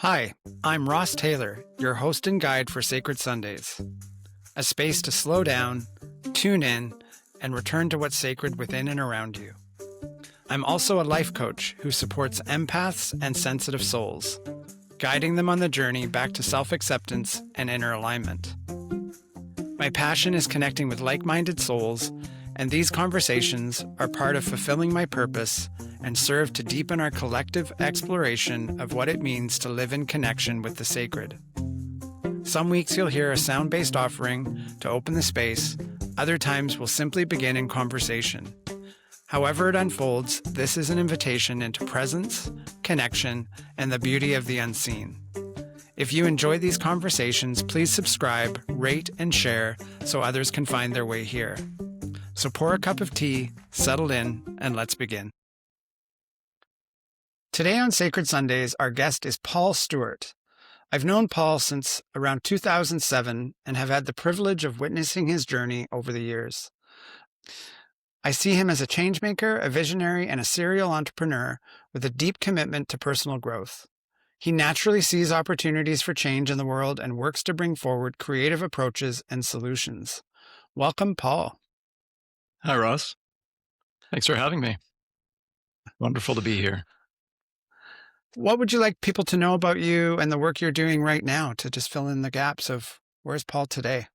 Hi, I'm Ross Taylor, your host and guide for Sacred Sundays, a space to slow down, tune in, and return to what's sacred within and around you. I'm also a life coach who supports empaths and sensitive souls, guiding them on the journey back to self-acceptance and inner alignment. My passion is connecting with like-minded souls, and these conversations are part of fulfilling my purpose and serve to deepen our collective exploration of what it means to live in connection with the sacred. Some weeks you'll hear a sound-based offering to open the space, other times we'll simply begin in conversation. However it unfolds, this is an invitation into presence, connection, and the beauty of the unseen. If you enjoy these conversations, please subscribe, rate, and share so others can find their way here. So pour a cup of tea, settle in, and let's begin. Today on Sacred Sundays, our guest is Paul Stewart. I've known Paul since around 2007 and have had the privilege of witnessing his journey over the years. I see him as a changemaker, a visionary, and a serial entrepreneur with a deep commitment to personal growth. He naturally sees opportunities for change in the world and works to bring forward creative approaches and solutions. Welcome, Paul. Hi, Ross. Thanks for having me. Wonderful to be here. What would you like people to know about you and the work you're doing right now to just fill in the gaps of where's Paul today?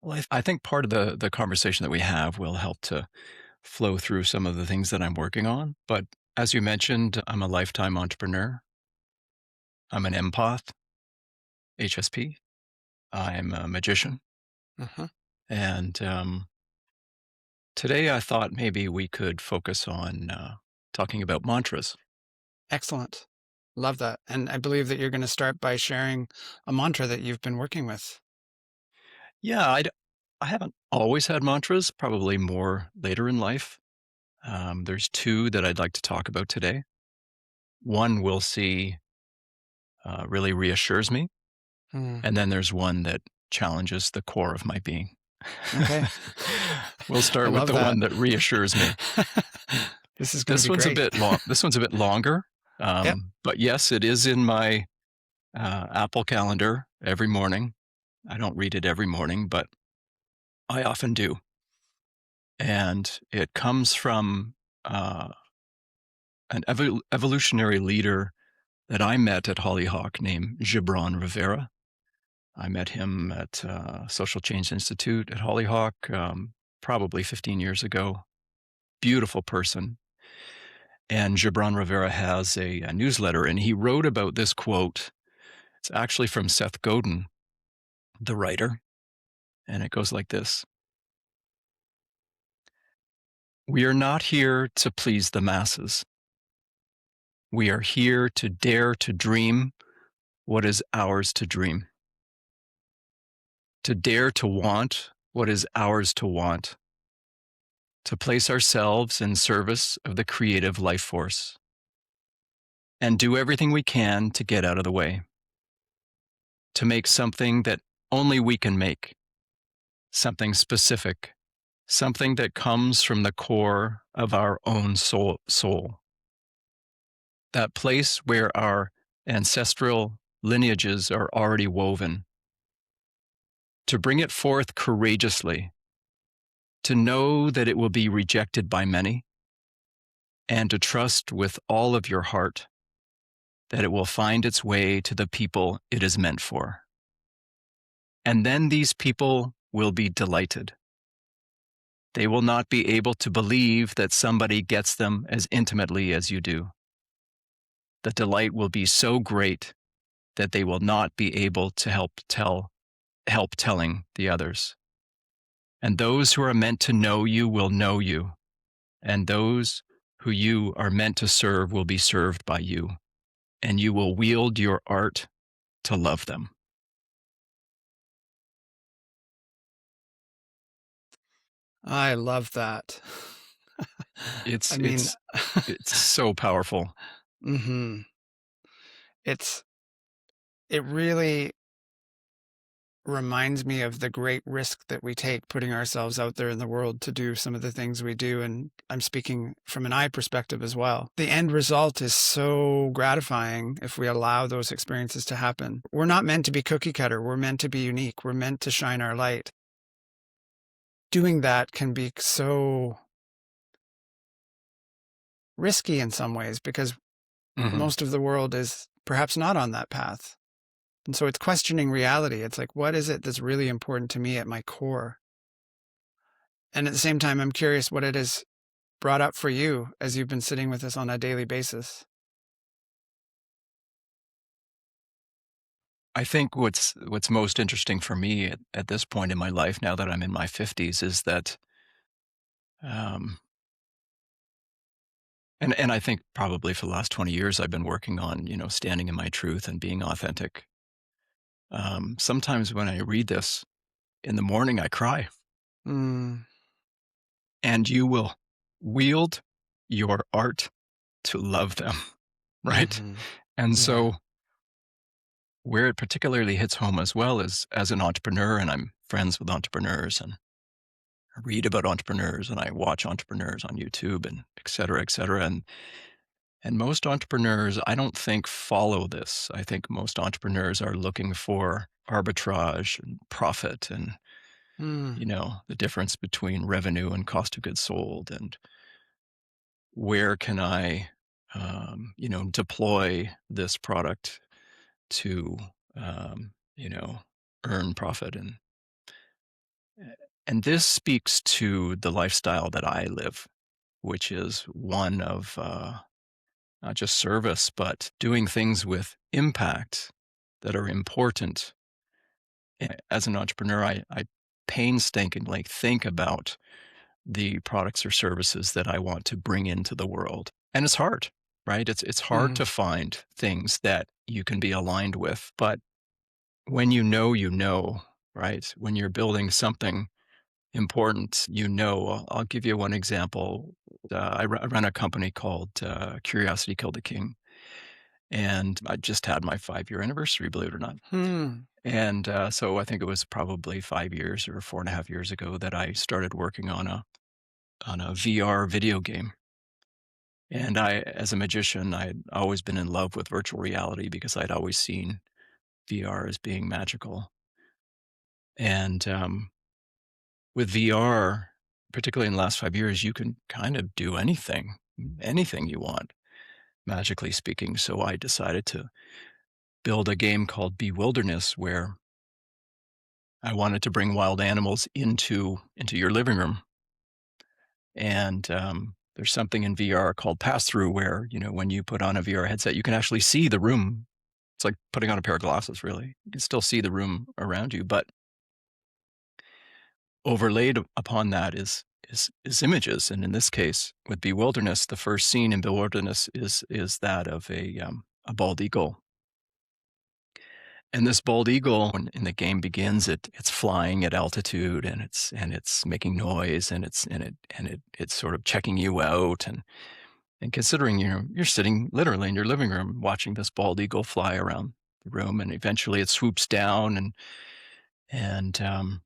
Well, I think part of the conversation that we have will help to flow through some of the things that I'm working on. But as you mentioned, I'm a lifetime entrepreneur. I'm an empath, HSP. I'm a magician. Uh-huh. And today I thought maybe we could focus on talking about mantras. Excellent. Love that. And I believe that you're going to start by sharing a mantra that you've been working with. Yeah, I haven't always had mantras, probably more later in life. There's two that I'd like to talk about today. One we'll see really reassures me. Hmm. And then there's one that challenges the core of my being. Okay. We'll I start with love the that. one that reassures me. This is going to be One's a great. bit long. This one's a bit longer. Yep. But yes, it is in my Apple calendar every morning. I don't read it every morning, but I often do. And it comes from an evolutionary leader that I met at Hollyhock named Gibran Rivera. I met him at Social Change Institute at Hollyhock probably 15 years ago. Beautiful person. And Gibran Rivera has a newsletter, and he wrote about this quote. It's actually from Seth Godin, the writer, and it goes like this. We are not here to please the masses. We are here to dare to dream what is ours to dream. To dare to want what is ours to want. To place ourselves in service of the creative life force. And do everything we can to get out of the way. To make something that only we can make. Something specific. Something that comes from the core of our own soul. That place where our ancestral lineages are already woven. To bring it forth courageously. To know that it will be rejected by many. And to trust with all of your heart that it will find its way to the people it is meant for. And then these people will be delighted. They will not be able to believe that somebody gets them as intimately as you do. The delight will be so great that they will not be able to help telling the others. And those who are meant to know you will know you, and those who you are meant to serve will be served by you, and you will wield your art to love them. I love that. It's I mean, it's so powerful. mm-hmm. It really reminds me of the great risk that we take putting ourselves out there in the world to do some of the things we do. And I'm speaking from an eye perspective as well. The end result is so gratifying if we allow those experiences to happen. We're not meant to be cookie cutter. We're meant to be unique. We're meant to shine our light. Doing that can be so risky in some ways because most of the world is perhaps not on that path. And so it's questioning reality. It's like, what is it that's really important to me at my core? And at the same time, I'm curious what it has brought up for you as you've been sitting with us on a daily basis. I think what's most interesting for me at this point in my life, now that I'm in my 50s, is that, and I think probably for the last 20 years, I've been working on, standing in my truth and being authentic. Sometimes when I read this in the morning, I cry. Mm. And you will wield your art to love them, right? Mm-hmm. And Yeah. so where it particularly hits home as well is as an entrepreneur, and I'm friends with entrepreneurs and I read about entrepreneurs and I watch entrepreneurs on YouTube and et cetera, et cetera. And most entrepreneurs, I don't think follow this. I think most entrepreneurs are looking for arbitrage and profit and, the difference between revenue and cost of goods sold and where can I, deploy this product to, earn profit. And this speaks to the lifestyle that I live, which is one of not just service, but doing things with impact that are important. As an entrepreneur, I painstakingly think about the products or services that I want to bring into the world. And it's hard, right? It's hard to find things that you can be aligned with. But when you know, right? When you're building something important, I'll give you one example. I run a company called Curiosity Killed the King. And I just had my 5-year anniversary, believe it or not. And so I think it was probably 5 years or 4.5 years ago that I started working on a VR video game. And as a magician, I'd always been in love with virtual reality because I'd always seen VR as being magical. And with VR, particularly in the last 5 years, you can kind of do anything you want, magically speaking. So I decided to build a game called Bewilderness, where I wanted to bring wild animals into your living room. And there's something in VR called pass-through where, when you put on a VR headset, you can actually see the room. It's like putting on a pair of glasses, really. You can still see the room around you, but overlaid upon that is images. And in this case, with Bewilderness, the first scene in Bewilderness is that of a bald eagle. And this bald eagle, when in the game begins, it's flying at altitude and it's making noise and it's sort of checking you out and considering you're sitting literally in your living room watching this bald eagle fly around the room, and eventually it swoops down and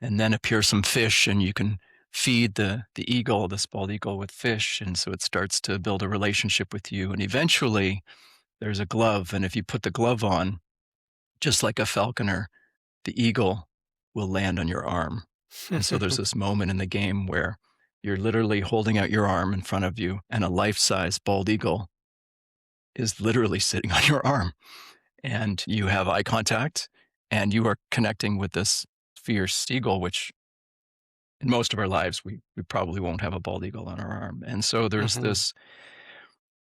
then appear some fish, and you can feed the eagle, this bald eagle, with fish, and so it starts to build a relationship with you, and eventually there's a glove, and if you put the glove on, just like a falconer, the eagle will land on your arm. And so there's this moment in the game where you're literally holding out your arm in front of you, and a life-size bald eagle is literally sitting on your arm. And you have eye contact, and you are connecting with this fierce eagle, which in most of our lives, we probably won't have a bald eagle on our arm. And so there's this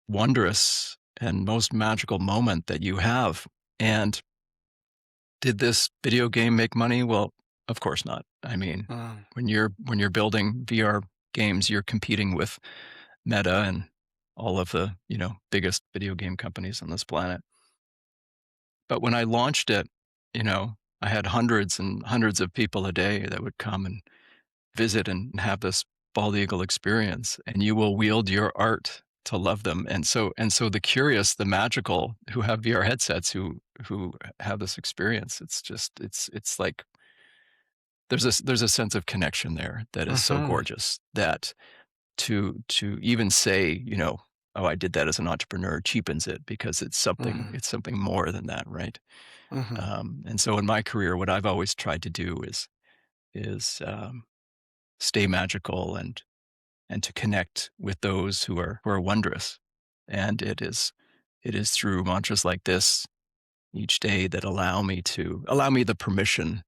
wondrous and most magical moment that you have. And did this video game make money? Well, of course not. I mean, when you're building VR games, you're competing with Meta and all of the, biggest video game companies on this planet. But when I launched it, I had hundreds and hundreds of people a day that would come and visit and have this bald eagle experience, and you will wield your art to love them. And so the curious, the magical, who have VR headsets, who who have this experience. It's just it's like there's a sense of connection there that is so Mm-hmm. gorgeous that to even say, oh, I did that as an entrepreneur cheapens it because Mm-hmm. it's something more than that, right? Mm-hmm. And so in my career, what I've always tried to do is stay magical and to connect with those who are wondrous. And it is through mantras like this each day that allow me the permission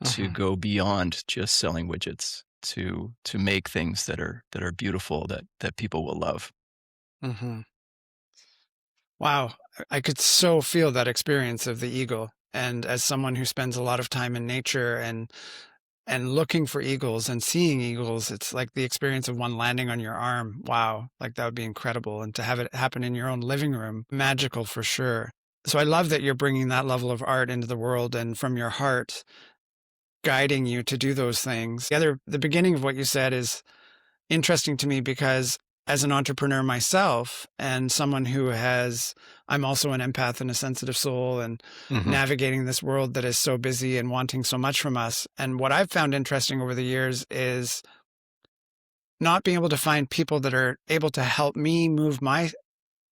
to Mm-hmm. go beyond just selling widgets to make things that are beautiful that people will love. Mm-hmm. Wow. I could so feel that experience of the eagle. And as someone who spends a lot of time in nature and looking for eagles and seeing eagles, it's like the experience of one landing on your arm. Wow. Like that would be incredible. And to have it happen in your own living room, magical for sure. So I love that you're bringing that level of art into the world and from your heart guiding you to do those things. The beginning of what you said is interesting to me because as an entrepreneur myself and someone I'm also an empath and a sensitive soul and Hmm. navigating this world that is so busy and wanting so much from us. And what I've found interesting over the years is not being able to find people that are able to help me move my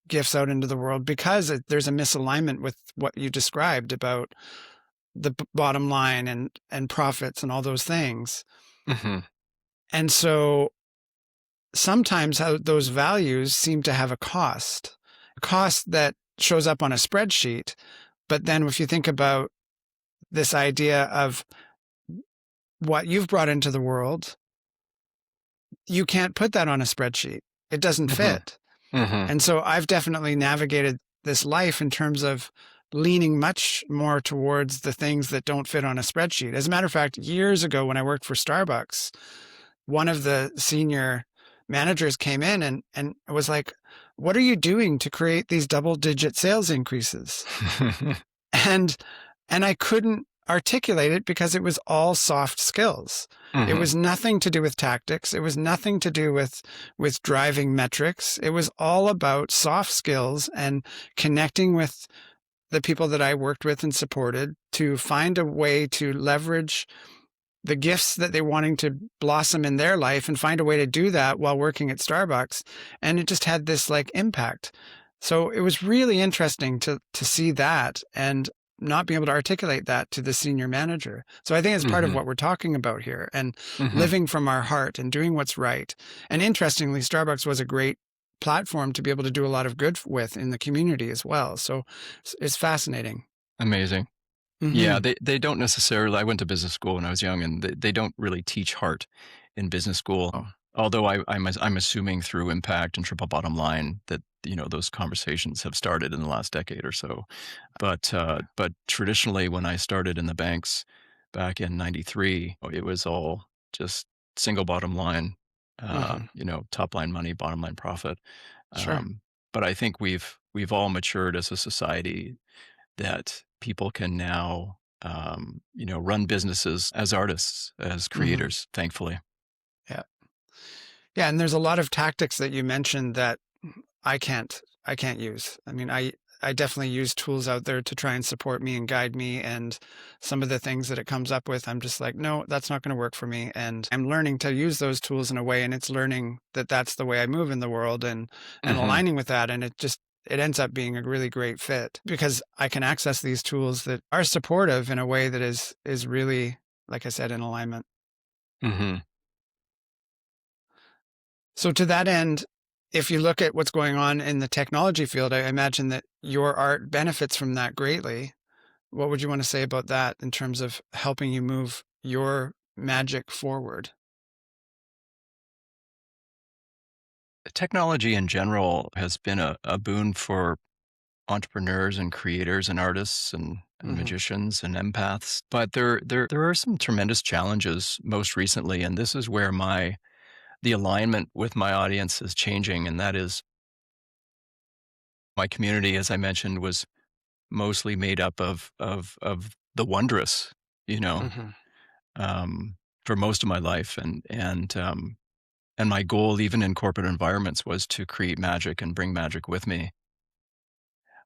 gifts out into the world because there's a misalignment with what you described about the bottom line and profits and all those things. Hmm. And so sometimes how those values seem to have a cost that shows up on a spreadsheet. But then if you think about this idea of what you've brought into the world, you can't put that on a spreadsheet. It doesn't Hmm. fit. Hmm. And so I've definitely navigated this life in terms of leaning much more towards the things that don't fit on a spreadsheet. As a matter of fact, years ago when I worked for Starbucks, one of the senior managers came in and was like, "What are you doing to create these double-digit sales increases?" And and I couldn't articulate it because it was all soft skills. It Hmm. was nothing to do with tactics. It was nothing to do with driving metrics. It was all about soft skills and connecting with the people that I worked with and supported to find a way to leverage the gifts that they're wanting to blossom in their life and find a way to do that while working at Starbucks. And it just had this like impact. So it was really interesting to see that and not be able to articulate that to the senior manager. So I think it's part of Hmm. what we're talking about here and Hmm. living from our heart and doing what's right. And interestingly, Starbucks was a great platform to be able to do a lot of good with in the community as well. So it's fascinating. Amazing. Yeah, Mm-hmm. they don't necessarily. I went to business school when I was young, and they don't really teach heart in business school. Oh, Although I'm assuming through impact and triple bottom line that those conversations have started in the last decade or so. But traditionally, when I started in the banks back in '93, it was all just single bottom line. mm-hmm. Top line money, bottom line profit. Sure. Um, but I think we've all matured as a society that people can now, run businesses as artists, as Mm-hmm. creators, thankfully. Yeah. Yeah, and there's a lot of tactics that you mentioned that I can't use. I mean, I definitely use tools out there to try and support me and guide me and some of the things that it comes up with, I'm just like, "No, that's not going to work for me." And I'm learning to use those tools in a way and it's learning that that's the way I move in the world and Hmm. aligning with that and it ends up being a really great fit because I can access these tools that are supportive in a way that is really, like I said, in alignment. Hmm. So to that end, if you look at what's going on in the technology field, I imagine that your art benefits from that greatly. What would you want to say about that in terms of helping you move your magic forward? Technology in general has been a boon for entrepreneurs and creators and artists and Mhm. magicians and empaths. But there are some tremendous challenges most recently, and this is where the alignment with my audience is changing, and that is my community, as I mentioned, was mostly made up of the wondrous, you know, Mhm. um, for most of my life, and my goal, even in corporate environments, was to create magic and bring magic with me.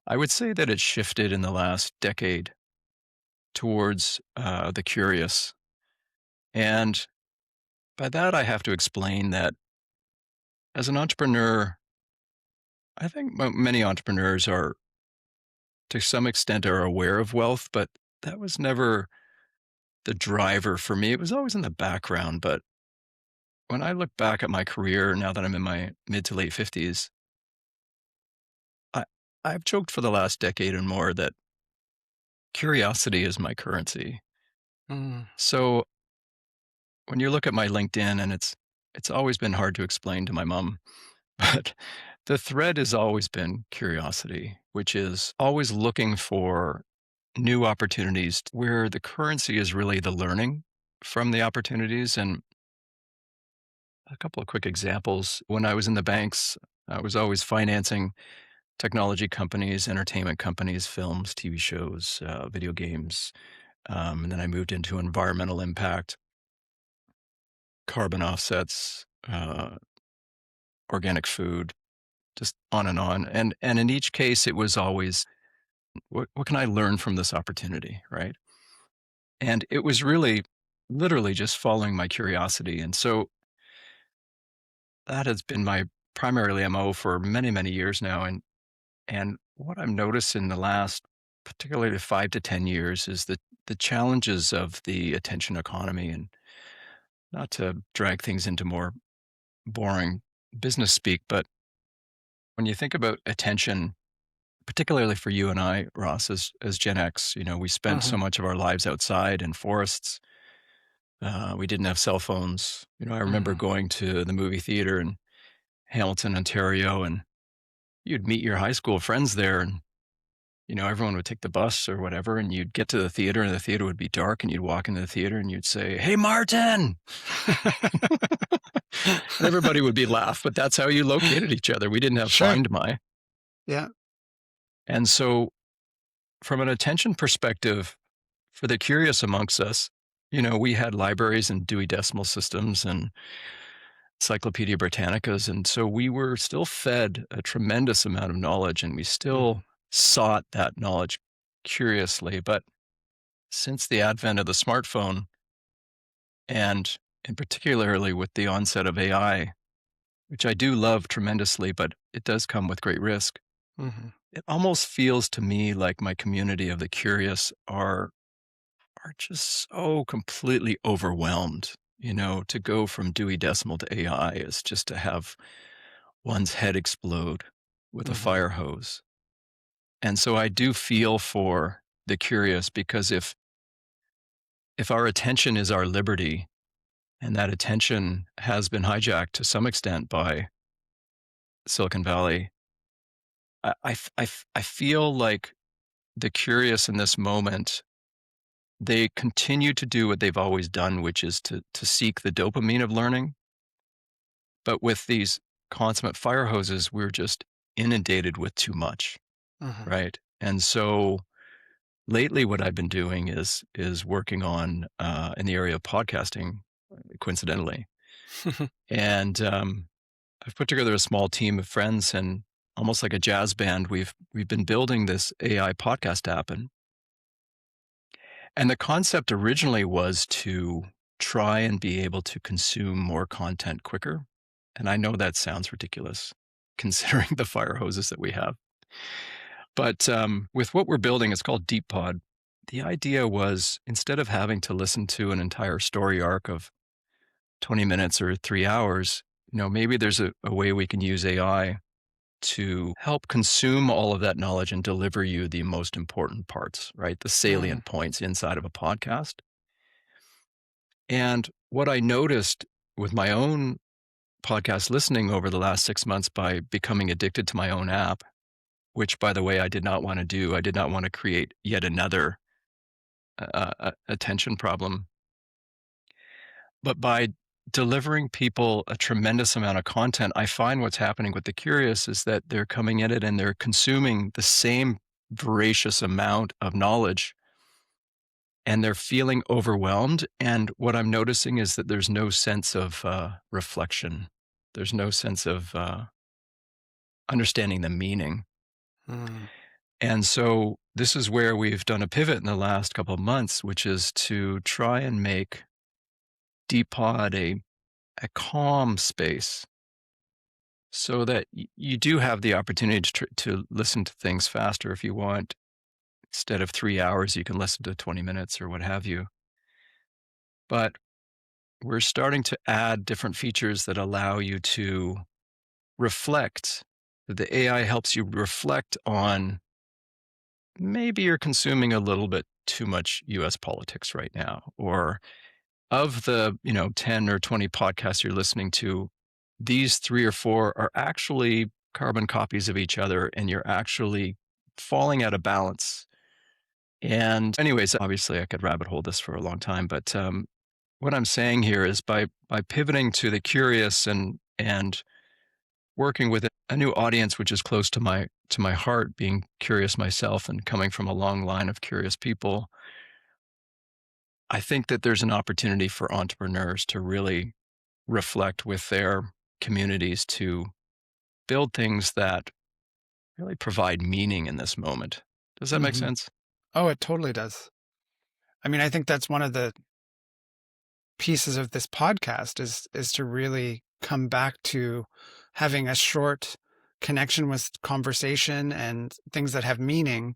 I would say that it shifted in the last decade towards the curious. And by that, I have to explain that as an entrepreneur, I think many entrepreneurs are, to some extent, are aware of wealth, but that was never the driver for me. It was always in the background. But when I look back at my career now that I'm in my mid to late 50s, I, I've joked for the last decade and more that curiosity is my currency. Mm. So when you look at my LinkedIn, and it's always been hard to explain to my mom, but the thread has always been curiosity, which is always looking for new opportunities where the currency is really the learning from the opportunities. And a couple of quick examples. When I was in the banks, I was always financing technology companies, entertainment companies, films, TV shows, video games. And then I moved into environmental impact, carbon offsets, organic food, just on and on. And in each case, it was always, what can I learn from this opportunity, right? And it was really, literally just following my curiosity. And so that has been my primarily MO for many, many years now. And what I've noticed in the last, particularly 5 to 10 years, is the challenges of the attention economy. And not to drag things into more boring business speak, but when you think about attention, particularly for you and I, Ross, as Gen X, we spent so Mhm. much of our lives outside in forests. We didn't have cell phones. I remember Mhm. going to the movie theater in Hamilton, Ontario, and you'd meet your high school friends there, and everyone would take the bus or whatever, and you'd get to the theater, and the theater would be dark, and you'd walk into the theater, and you'd say, "Hey, Martin," and everybody would be laugh. But that's how you located each other. We didn't have Sure. Find My, Yeah. and so from an attention perspective, for the curious amongst us, we had libraries and Dewey Decimal Systems and Encyclopedia Britannicas, and so we were still fed a tremendous amount of knowledge, and we Mhm. still sought that knowledge curiously. But since the advent of the smartphone, and in particularly with the onset of AI, which I do love tremendously, but it does come with great risk, Mhm. it almost feels to me like my community of the curious are just so completely overwhelmed. To go from Dewey Decimal to AI is just to have one's head explode with a Mhm. fire hose. And so I do feel for the curious, because if our attention is our liberty, and that attention has been hijacked to some extent by Silicon Valley, I feel like the curious in this moment, they continue to do what they've always done, which is to seek the dopamine of learning. But with these consummate fire hoses, we're just inundated with too much, Mhm. right? And so lately, what I've been doing is working on in the area of podcasting, coincidentally, and I've put together a small team of friends, and almost like a jazz band, we've been building this AI podcast app, and the concept originally was to try and be able to consume more content quicker. And I know that sounds ridiculous considering the fire hoses that we have. But with what we're building, it's called Deep Pod. The idea was, instead of having to listen to an entire story arc of 20 minutes or 3 hours, maybe there's a way we can use AI to help consume all of that knowledge and deliver you the most important parts, right? The Mhm. salient points inside of a podcast. And what I noticed with my own podcast listening over the last 6 months, by becoming addicted to my own app, which, by the way, I did not want to do. I did not want to create yet another attention problem. But by delivering people a tremendous amount of content, I find what's happening with the curious is that they're coming in it and they're consuming the same voracious amount of knowledge, and they're feeling overwhelmed. And what I'm noticing is that there's no sense of reflection. There's no sense of understanding the meaning. Mm. And so this is where we've done a pivot in the last couple of months, which is to try and make Depod a calm space so that you do have the opportunity to listen to things faster if you want. Instead of 3 hours, you can listen to 20 minutes or what have you. But we're starting to add different features that allow you to reflect. The AI helps you reflect on maybe you're consuming a little bit too much US politics right now, or of the 10 or 20 podcasts you're listening to, these 3 or 4 are actually carbon copies of each other, and you're actually falling out of balance. And anyways, obviously I could rabbit hole this for a long time, but what I'm saying here is by pivoting to the curious and working with a new audience, which is close to my heart, being curious myself and coming from a long line of curious people, I think that there's an opportunity for entrepreneurs to really reflect with their communities to build things that really provide meaning in this moment. Does that make Mm-hmm. sense? Oh, it totally does. I mean, I think that's one of the pieces of this podcast is to really come back to having a short connection with conversation and things that have meaning,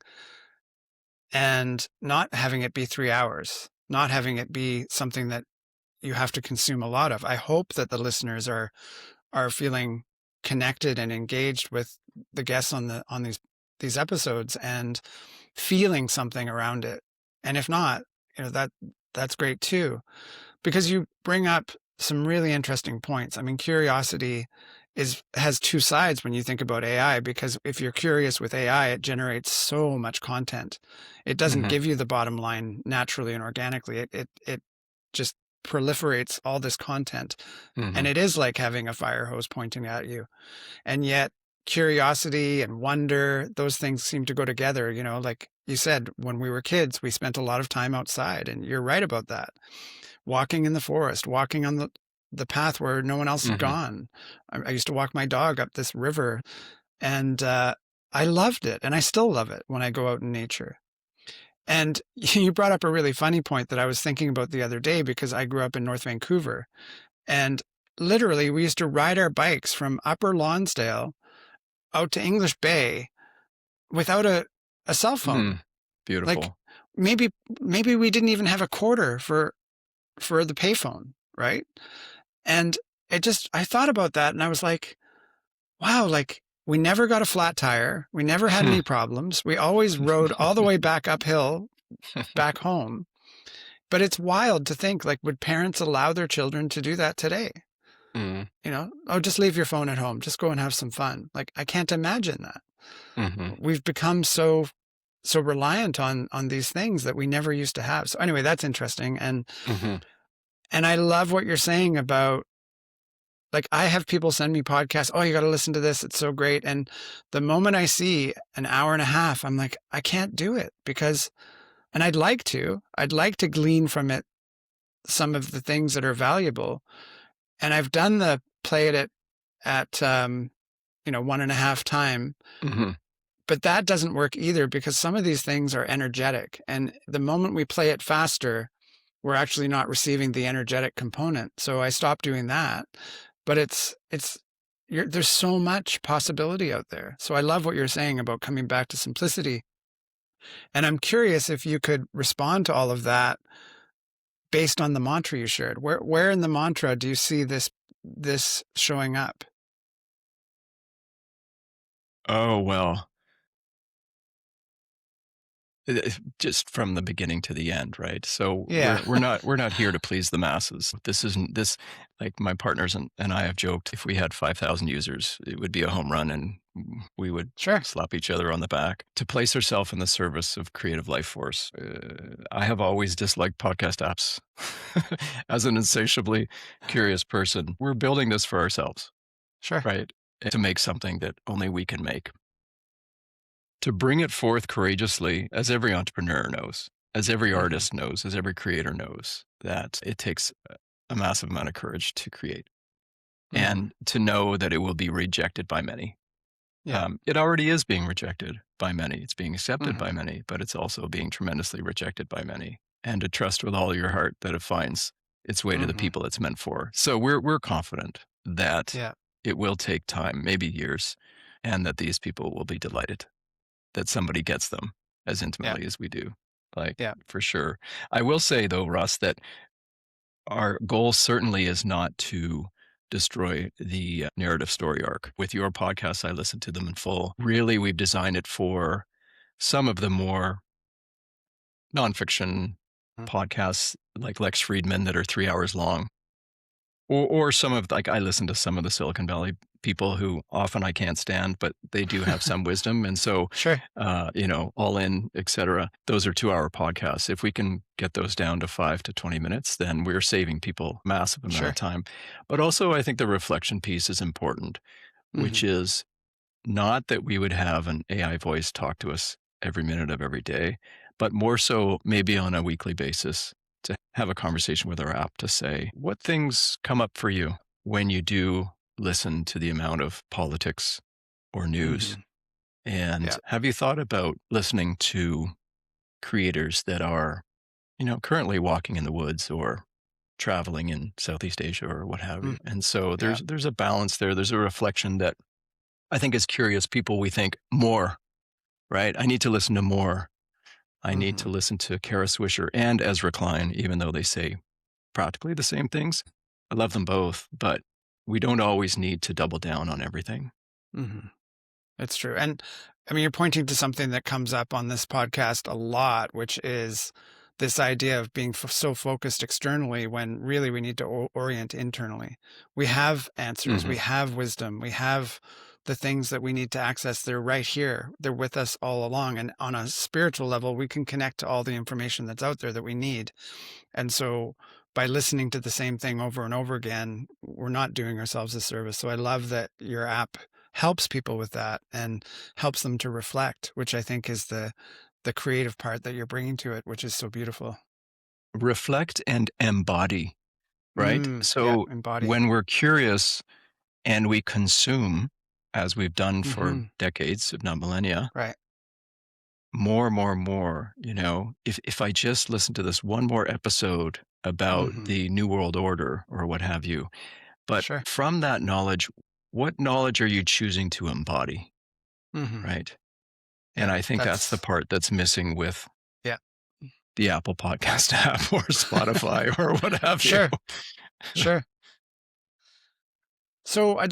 and not having it be 3 hours, not having it be something that you have to consume a lot of. I hope that the listeners are feeling connected and engaged with the guests on these episodes and feeling something around it. And if not, that's great too, because you bring up some really interesting points. I mean, curiosity has two sides when you think about AI, because if you're curious with AI, it generates so much content. It doesn't give you the bottom line naturally and organically. It just proliferates all this content. And it is like having a fire hose pointing at you. And yet curiosity and wonder, those things seem to go together. Like you said, when we were kids, we spent a lot of time outside, and you're right about that. Walking in the forest, walking on the path where no one else had gone. I used to walk my dog up this river, and I loved it, and I still love it when I go out in nature. And you brought up a really funny point that I was thinking about the other day, because I grew up in North Vancouver, and literally we used to ride our bikes from Upper Lonsdale out to English Bay without a cell phone. Beautiful. Like maybe we didn't even have a quarter for the payphone, right? And I thought about that, and I was like, wow, like we never got a flat tire. We never had any problems. We always rode all the way back uphill, back home. But it's wild to think, like, would parents allow their children to do that today? Oh, just leave your phone at home. Just go and have some fun. Like, I can't imagine that. We've become so reliant on these things that we never used to have. So anyway, that's interesting. And I love what you're saying about, like, I have people send me podcasts. Oh, you got to listen to this. It's so great. And the moment I see an hour and a half, I'm like, I can't do it, and I'd like to glean from it some of the things that are valuable. And I've done the play it at 1.5 time. But that doesn't work either, because some of these things are energetic. And the moment we play it faster, we're actually not receiving the energetic component. So I stopped doing that. But there's so much possibility out there. So I love what you're saying about coming back to simplicity. And I'm curious if you could respond to all of that based on the mantra you shared. Where in the mantra do you see this showing up? Oh, well, just from the beginning to the end, right? So Yeah. we're not here to please the masses. This isn't this, like my partners and I have joked, if we had 5,000 users, it would be a home run, and we would slap each other on the back. To place ourselves in the service of creative life force. I have always disliked podcast apps. As an insatiably curious person, we're building this for ourselves. Right? To make something that only we can make. To bring it forth courageously, as every entrepreneur knows, as every artist knows, as every creator knows, that it takes a massive amount of courage to create, and to know that it will be rejected by many. It already is being rejected. by many. It's being accepted by many, but it's also being tremendously rejected by many. And to trust with all your heart that it finds its way to the people it's meant for. So we're confident that Yeah. it will take time, maybe years, and that these people will be delighted that somebody gets them as intimately as we do. For sure. I will say, though, Russ, that our goal certainly is not to destroy the narrative story arc. With your podcasts, I listen to them in full. Really, we've designed it for some of the more nonfiction podcasts like Lex Friedman that are 3 hours long. Or some of, like, I listen to some of the Silicon Valley people who often I can't stand, but they do have some wisdom. And so, Sure. All In, et cetera, those are 2-hour podcasts. If we can get those down to 5 to 20 minutes, then we're saving people massive amount of time. But also, I think the reflection piece is important, which is not that we would have an AI voice talk to us every minute of every day, but more so maybe on a weekly basis to have a conversation with our app to say, what things come up for you when you do listen to the amount of politics or news? And have you thought about listening to creators that are, currently walking in the woods or traveling in Southeast Asia or what have you? And so there's a balance there. There's a reflection that I think as curious people, we think more, right? I need to listen to more. I need to listen to Kara Swisher and Ezra Klein, even though they say practically the same things. I love them both, but we don't always need to double down on everything. It's true. And I mean, you're pointing to something that comes up on this podcast a lot, which is this idea of being so focused externally when really we need to orient internally. We have answers, we have wisdom, we have the things that we need to access. They're right here. They're with us all along. And on a spiritual level, we can connect to all the information that's out there that we need. And so by listening to the same thing over and over again, we're not doing ourselves a service. So I love that your app helps people with that and helps them to reflect, which I think is the creative part that you're bringing to it, which is so beautiful. Reflect and embody, right? So embody. when we're curious and we consume, as we've done for decades, if not millennia, Right. more, if I just listen to this one more episode about the New World Order or what have you, but from that knowledge, what knowledge are you choosing to embody? Right. And I think that's the part that's missing with the Apple Podcast app or Spotify or what have you. Sure. So I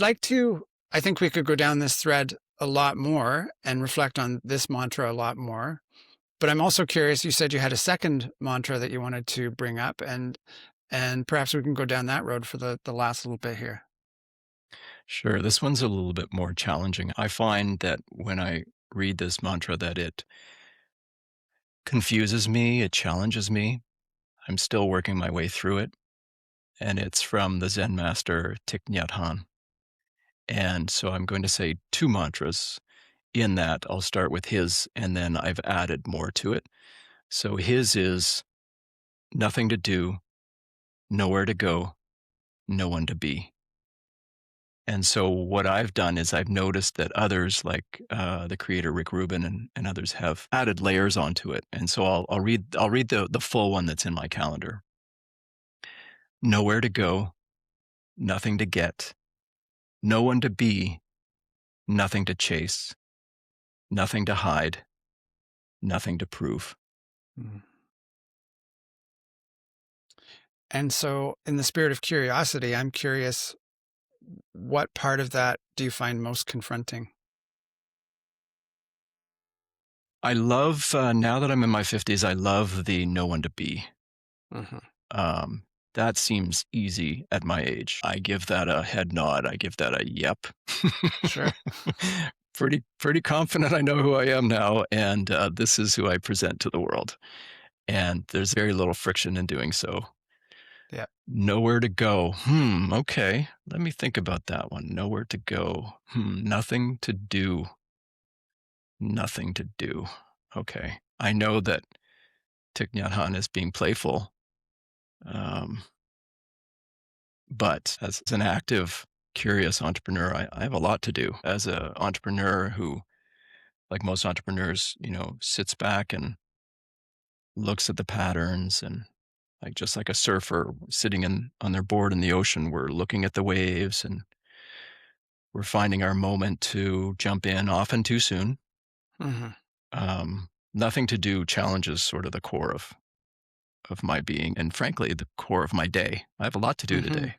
think we could go down this thread a lot more and reflect on this mantra a lot more. But I'm also curious, you said you had a second mantra that you wanted to bring up, and perhaps we can go down that road for the last little bit here. Sure. This one's a little bit more challenging. I find that when I read this mantra that it confuses me, it challenges me. I'm still working my way through it. And it's from the Zen master Thich Nhat Hanh. And so I'm going to say 2 mantras in that. I'll start with his, and then I've added more to it. So his is nothing to do, nowhere to go, no one to be. And so what I've done is I've noticed that others, like the creator Rick Rubin and others, have added layers onto it. And so I'll read the full one that's in my calendar. Nowhere to go, nothing to get, no one to be, nothing to chase, nothing to hide, nothing to prove. And so in the spirit of curiosity, I'm curious, what part of that do you find most confronting? I love, now that I'm in my 50s, I love the no one to be. That seems easy at my age. I give that a head nod. I give that a yep. Sure. Pretty confident I know who I am now, and this is who I present to the world. And there's very little friction in doing so. Yeah. Nowhere to go. Okay. Let me think about that one. Nowhere to go. Nothing to do. Nothing to do. Okay. I know that Thich Nhat Hanh is being playful. But as an active, curious entrepreneur, I have a lot to do. As an entrepreneur who like most entrepreneurs, sits back and looks at the patterns, and like just like a surfer sitting on their board in the ocean, we're looking at the waves and we're finding our moment to jump in, often too soon. Mm-hmm. Nothing to do challenges sort of the core of my being, and frankly, the core of my day. I have a lot to do Mm-hmm. today.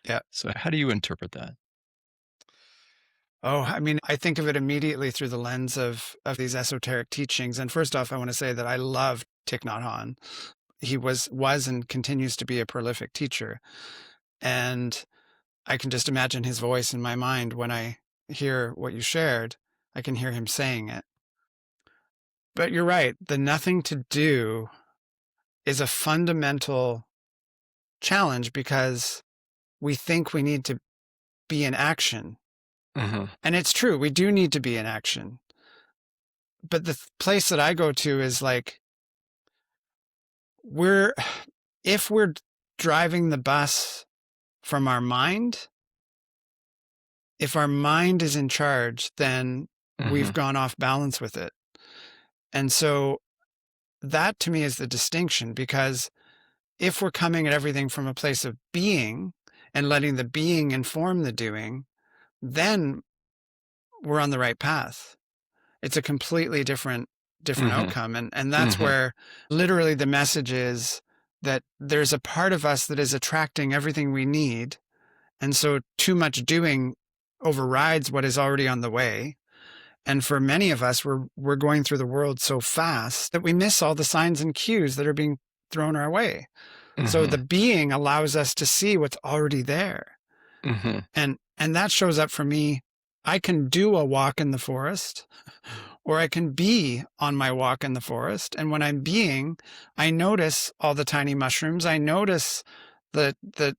Yeah. So how do you interpret that? Oh, I mean, I think of it immediately through the lens of these esoteric teachings. And first off, I want to say that I love Thich Nhat Hanh. He was and continues to be a prolific teacher. And I can just imagine his voice in my mind when I hear what you shared. I can hear him saying it. But you're right. The nothing to do is a fundamental challenge because we think we need to be in action. Mm-hmm. And it's true. We do need to be in action. But the place that I go to is like, if we're driving the bus from our mind, if our mind is in charge, then we've gone off balance with it. And so that to me is the distinction, because if we're coming at everything from a place of being and letting the being inform the doing, then we're on the right path. It's a completely different outcome. And that's where literally the message is that there's a part of us that is attracting everything we need. And so too much doing overrides what is already on the way. And for many of us, we're going through the world so fast that we miss all the signs and cues that are being thrown our way. So the being allows us to see what's already there. And that shows up for me. I can do a walk in the forest, or I can be on my walk in the forest. And when I'm being, I notice all the tiny mushrooms. I notice the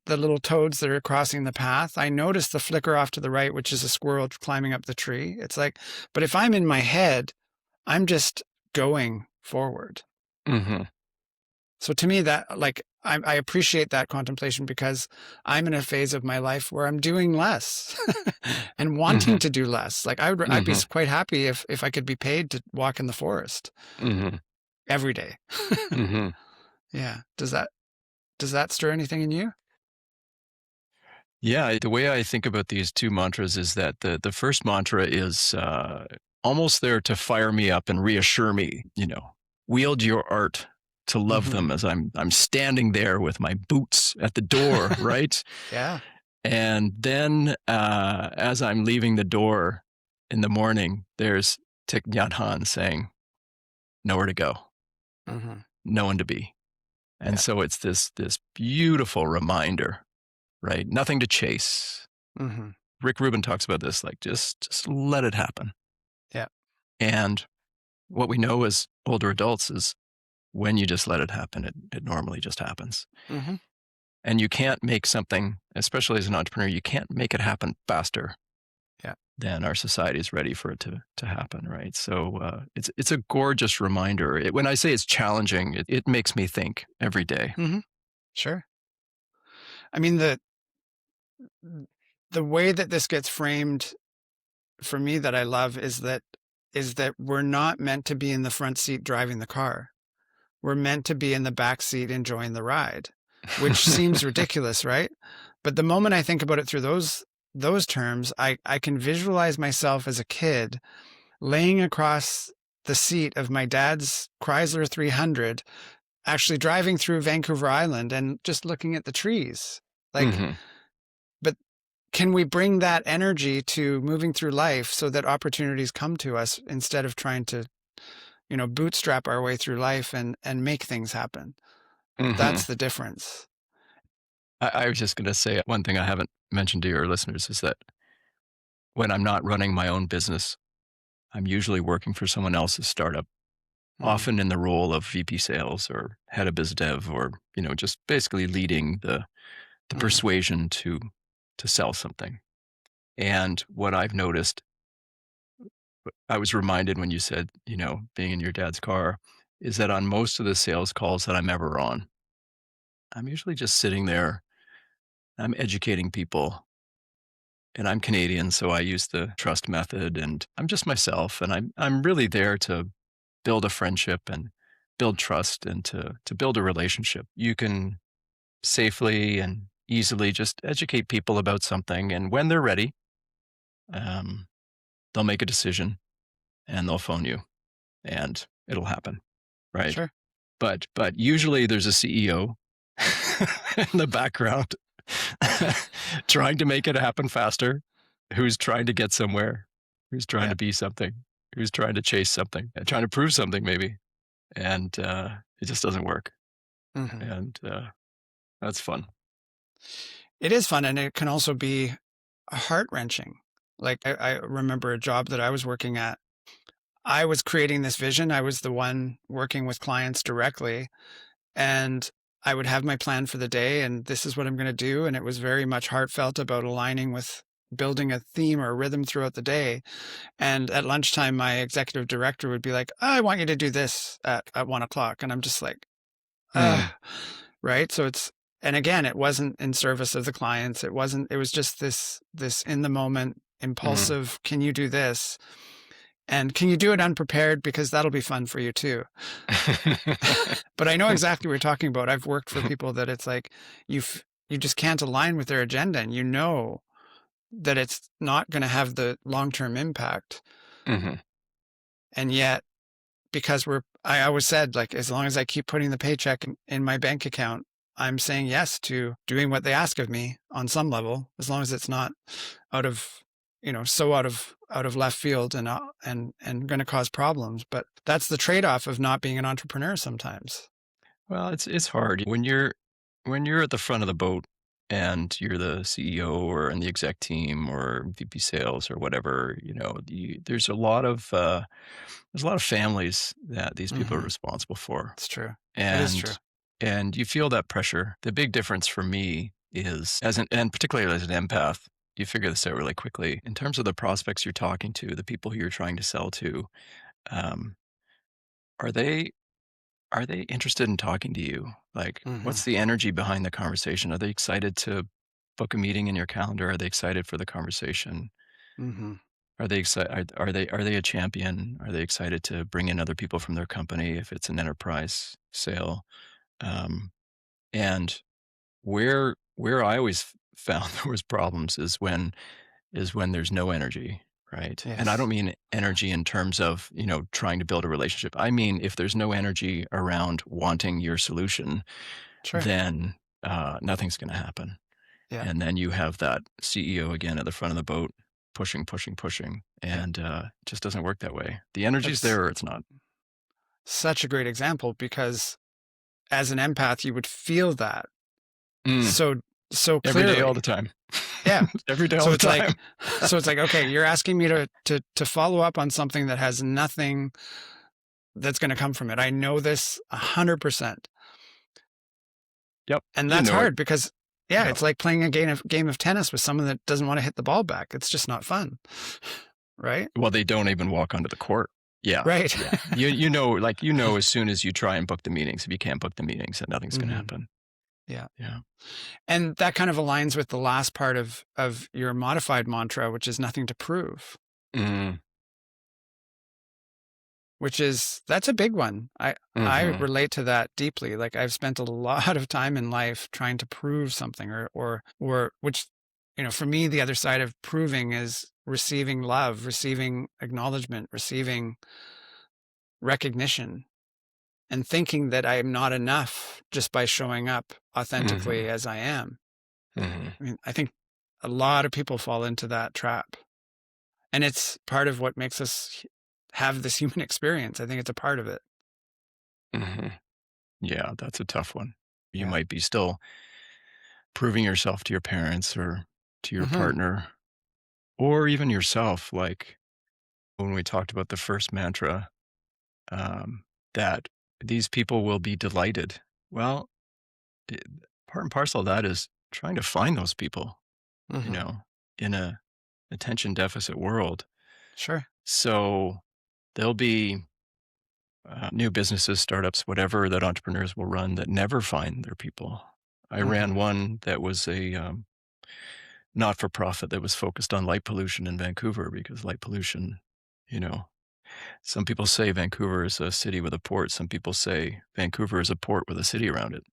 little toads that are crossing the path. I notice the flicker off to the right, which is a squirrel climbing up the tree. It's like, but if I'm in my head, I'm just going forward. So to me, that, like, I appreciate that contemplation, because I'm in a phase of my life where I'm doing less and wanting to do less. Like I'd be quite happy if I could be paid to walk in the forest every day. Yeah. Does that stir anything in you? Yeah, the way I think about these two mantras is that the first mantra is almost there to fire me up and reassure me, wield your art to love them as I'm standing there with my boots at the door, right? Yeah. And then as I'm leaving the door in the morning, there's Thich Nhat Hanh saying, nowhere to go, no one to be. And so it's this beautiful reminder, right? Nothing to chase. Rick Rubin talks about this, like just let it happen. Yeah. And what we know as older adults is when you just let it happen, it normally just happens. And you can't make something, especially as an entrepreneur, you can't make it happen faster than our society is ready for it to happen, right? So it's a gorgeous reminder. When I say it's challenging, it makes me think every day. Sure. I mean, the way that this gets framed for me that I love is that we're not meant to be in the front seat driving the car. We're meant to be in the back seat enjoying the ride, which seems ridiculous, right? But the moment I think about it through those terms, I can visualize myself as a kid laying across the seat of my dad's Chrysler 300, actually driving through Vancouver Island and just looking at the trees. Like, but can we bring that energy to moving through life so that opportunities come to us instead of trying to, bootstrap our way through life and make things happen? That's the difference. I was just going to say one thing I haven't mentioned to your listeners is that when I'm not running my own business, I'm usually working for someone else's startup, often in the role of VP sales or head of biz dev, or, just basically leading the persuasion to sell something. And what I've noticed, I was reminded when you said, being in your dad's car, is that on most of the sales calls that I'm ever on, I'm usually just sitting there, I'm educating people, and I'm Canadian, so I use the trust method, and I'm just myself, and I'm really there to build a friendship and build trust and to build a relationship. You can safely and easily just educate people about something, and when they're ready, um, they'll make a decision and they'll phone you, and it'll happen, right? Sure. But usually there's a CEO in the background trying to make it happen faster, who's trying to get somewhere, who's trying Yeah. to be something, who's trying to chase something, and trying to prove something maybe, and it just doesn't work, Hmm. and that's fun. It is fun, and it can also be heart-wrenching. Like, I remember a job that I was working at. I was creating this vision. I was the one working with clients directly, and I would have my plan for the day, and this is what I'm going to do. And it was very much heartfelt about aligning with building a theme or a rhythm throughout the day. And at lunchtime, my executive director would be like, I want you to do this at 1 o'clock. And I'm just like, Mm, right. So and again, it wasn't in service of the clients. It was just this in the moment, mm. impulsive, can you do this? And can you do it unprepared? Because that'll be fun for you too. But I know exactly what you're talking about. I've worked for people that it's like you just can't align with their agenda, and you know that it's not going to have the long-term impact. Mhm. And yet, because I always said, like, as long as I keep putting the paycheck in my bank account, I'm saying yes to doing what they ask of me on some level, as long as it's not out of, so out of left field and going to cause problems. But that's the trade-off of not being an entrepreneur sometimes. Well, it's hard when you're at the front of the boat and you're the CEO or in the exec team or VP sales or whatever, there's a lot of families that these people are Hmm. responsible for. It's true. It is true. And you feel that pressure. The big difference for me is and particularly as an empath, you figure this out really quickly. In terms of the prospects you're talking to, the people who you're trying to sell to, um, are they are they interested in talking to you? Like, Hmm. what's the energy behind the conversation? Are they excited to book a meeting in your calendar? Are they excited for the conversation? Hmm. Are they excited? Are they a champion? Are they excited to bring in other people from their company if it's an enterprise sale? Um, and where I always found there was problems is when there's no energy, right? And I don't Yes. mean energy in terms of, trying to build a relationship. I mean, if there's no energy around wanting your solution, Sure. then nothing's going to happen. Yeah. And then you have that CEO again at the front of the boat, pushing, pushing, pushing, Yeah. and it just doesn't work that way. The energy's That's there or it's not. such a great example because as an empath, you would feel that Mm, so so every day, all the clearly. time. Yeah. Every day, all So the it's like time. okay, you're asking me to follow up on something that has nothing that's going to come from it. I know this 100%. Yep, And you that's know it. hard because yeah, Yep. it's like playing a game of tennis with someone that doesn't want to hit the ball back. It's just not fun. Right? Well, they don't even walk onto the court. Yeah, Right. yeah. You know as soon as you try and book the meetings, if you can't book the meetings, then nothing's gonna Hmm. happen. Yeah. Yeah. And that kind of aligns with the last part of your modified mantra, which is nothing to prove, Mm, that's a big one. I mhm, relate to that deeply. Like I've spent a lot of time in life trying to prove something or which, for me, the other side of proving is receiving love, receiving acknowledgement, receiving recognition, and thinking that I am not enough just by showing up authentically mhm, as I am. mhm, I mean, I think a lot of people fall into that trap. And it's part of what makes us have this human experience. I think it's a part of it. mhm. Yeah, that's a tough one. You Yeah. might be still proving yourself to your parents or to your Hmm. partner or even yourself, like when we talked about the first mantra, um, that these people will be delighted. Well, it part and parcel of that is trying to find those people, you Hmm. know, in a attention deficit world. Sure. So there'll be new businesses, startups, whatever that entrepreneurs will run that never find their people. I ran Hmm. one that was not-for-profit that was focused on light pollution in Vancouver, because light pollution, some people say Vancouver is a city with a port. Some people say Vancouver is a port with a city around it.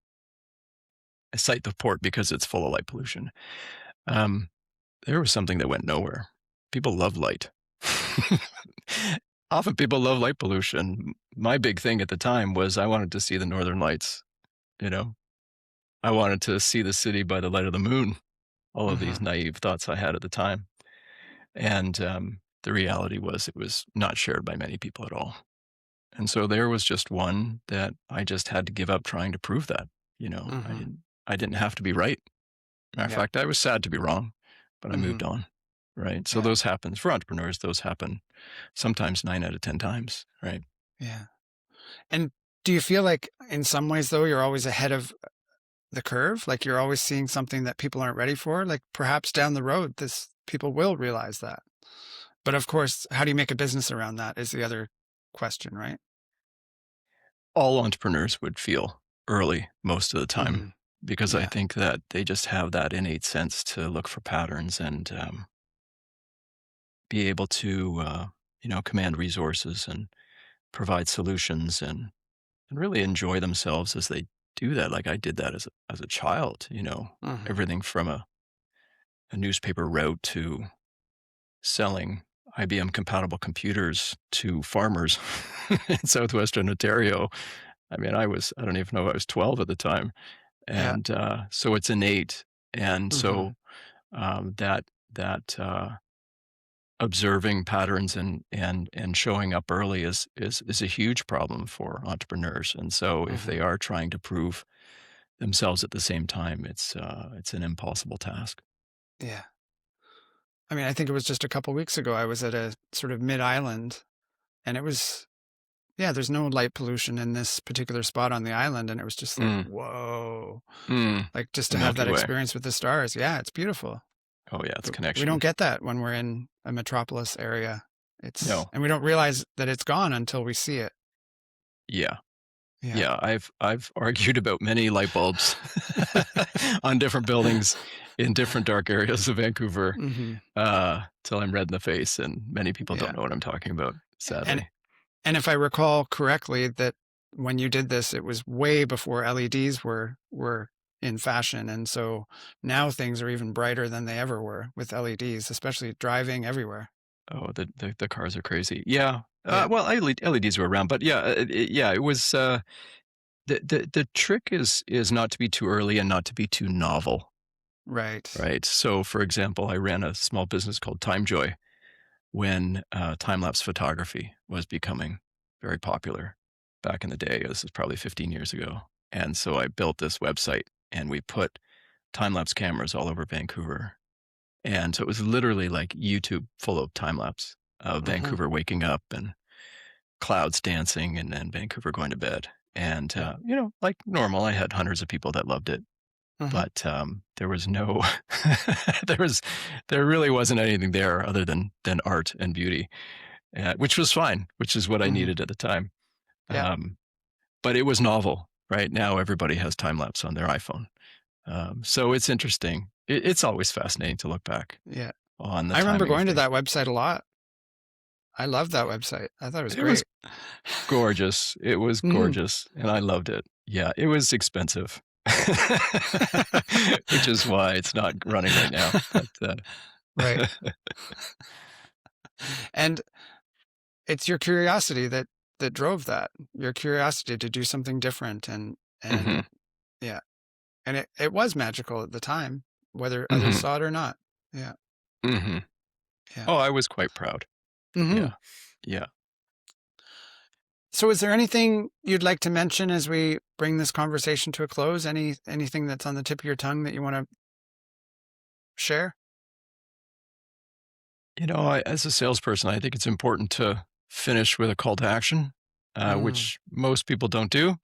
I cite the port because it's full of light pollution. There was something that went nowhere. People love light. Often people love light pollution. My big thing at the time was I wanted to see the northern lights. I wanted to see the city by the light of the moon. All of these naive thoughts I had at the time. And the reality was it was not shared by many people at all. And so there was just one that I just had to give up trying to prove that. I didn't have to be right. Matter of fact, I was sad to be wrong, but I moved on. Right. So those happen for entrepreneurs. Those happen sometimes 9 out of 10 times. Right. Yeah. And do you feel like in some ways, though, you're always ahead of the curve? Like you're always seeing something that people aren't ready for? Like perhaps down the road, people will realize that. But of course, how do you make a business around that is the other question, right? All entrepreneurs would feel early most of the time, because I think that they just have that innate sense to look for patterns and be able to, command resources and provide solutions and really enjoy themselves as they do that. Like I did that as a child, everything from a newspaper route to selling IBM compatible computers to farmers in southwestern Ontario. I mean, I don't even know, I was 12 at the time. And so it's innate. And so that observing patterns and showing up early is a huge problem for entrepreneurs. And so if they are trying to prove themselves at the same time, it's an impossible task. Yeah. I mean, I think it was just a couple weeks ago, I was at a sort of mid-island, and it was, there's no light pollution in this particular spot on the island. And it was just like, whoa, like just to have that experience with the stars. Yeah, it's beautiful. Oh yeah, it's connection. We don't get that when we're in a metropolis area. And we don't realize that it's gone until we see it. Yeah. I've argued about many light bulbs on different buildings in different dark areas of Vancouver till I'm red in the face, and many people don't know what I'm talking about, sadly. And if I recall correctly, that when you did this, it was way before LEDs were in fashion, and so now things are even brighter than they ever were with LEDs, especially driving everywhere. Oh, the cars are crazy. Yeah. Well, LEDs were around, but it was. The trick is not to be too early and not to be too novel. Right. Right. So, for example, I ran a small business called TimeJoy when time-lapse photography was becoming very popular back in the day. This is probably 15 years ago. And so I built this website, and we put time-lapse cameras all over Vancouver. And so it was literally like YouTube full of time-lapse of Vancouver waking up and clouds dancing and then Vancouver going to bed. And, like normal, I had hundreds of people that loved it. But there was no, there really wasn't anything there other than art and beauty, which was fine, which is what I needed at the time. But it was novel. Right now, everybody has time lapse on their iPhone, so it's interesting. It's always fascinating to look back. Yeah, on the I remember going to that website a lot. I loved that website. I thought it was great. Was gorgeous. It was gorgeous, and I loved it. Yeah, it was expensive. Which is why it's not running right now. But, right. And it's your curiosity that drove that. Your curiosity to do something different, and yeah, and it was magical at the time, whether others saw it or not. Yeah. Yeah. Oh, I was quite proud. Yeah. So is there anything you'd like to mention as we bring this conversation to a close? Anything that's on the tip of your tongue that you want to share? As a salesperson, I think it's important to finish with a call to action, which most people don't do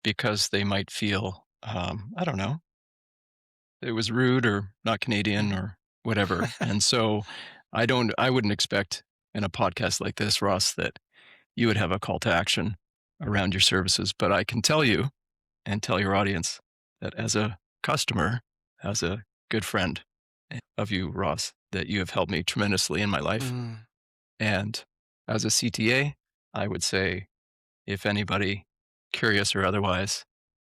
because they might feel, I don't know, it was rude or not Canadian or whatever. And so I wouldn't expect in a podcast like this, Ross, that you would have a call to action around your services. But I can tell you and tell your audience that as a customer, as a good friend, of you, Ross, that you have helped me tremendously in my life. And as a CTA, I would say if anybody, curious or otherwise,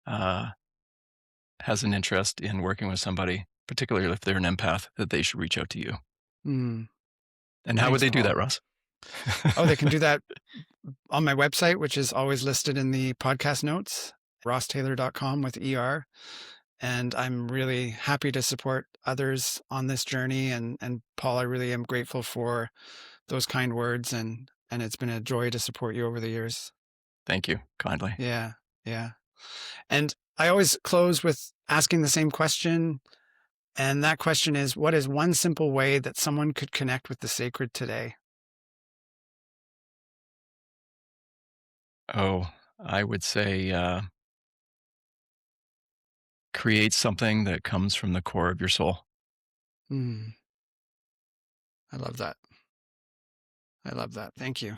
has an interest in working with somebody, particularly if they're an empath, that they should reach out to you. Mm. And how would they do that, Ross? Oh, they can do that on my website, which is always listed in the podcast notes, rosstayler.com with ER. And I'm really happy to support others on this journey. And Paul, I really am grateful for those kind words. And it's been a joy to support you over the years. Thank you kindly. Yeah. Yeah. And I always close with asking the same question. And that question is, what is one simple way that someone could connect with the sacred today? Oh, I would say create something that comes from the core of your soul. I love that. I love that. Thank you.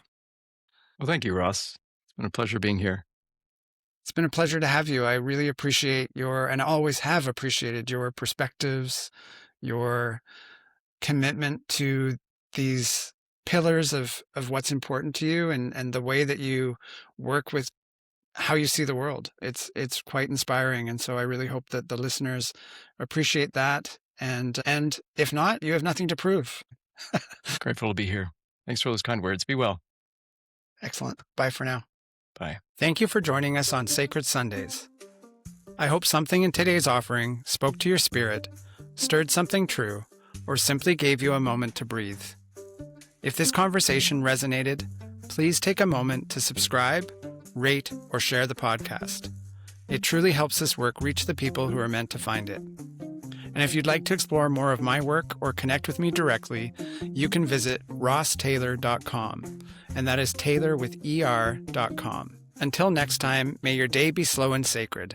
Well, thank you, Ross. It's been a pleasure being here. It's been a pleasure to have you. I really appreciate and always have appreciated your perspectives, your commitment to these pillars of what's important to you and the way that you work with how you see the world. It's quite inspiring. And so I really hope that the listeners appreciate that. And if not, you have nothing to prove. Grateful to be here. Thanks for those kind words. Be well. Excellent. Bye for now. Bye. Thank you for joining us on Sacred Sundays. I hope something in today's offering spoke to your spirit, stirred something true, or simply gave you a moment to breathe. If this conversation resonated, please take a moment to subscribe, rate, or share the podcast. It truly helps this work reach the people who are meant to find it. And if you'd like to explore more of my work or connect with me directly, you can visit rosstayler.com, and that is Tayler with ER.com. Until next time, may your day be slow and sacred.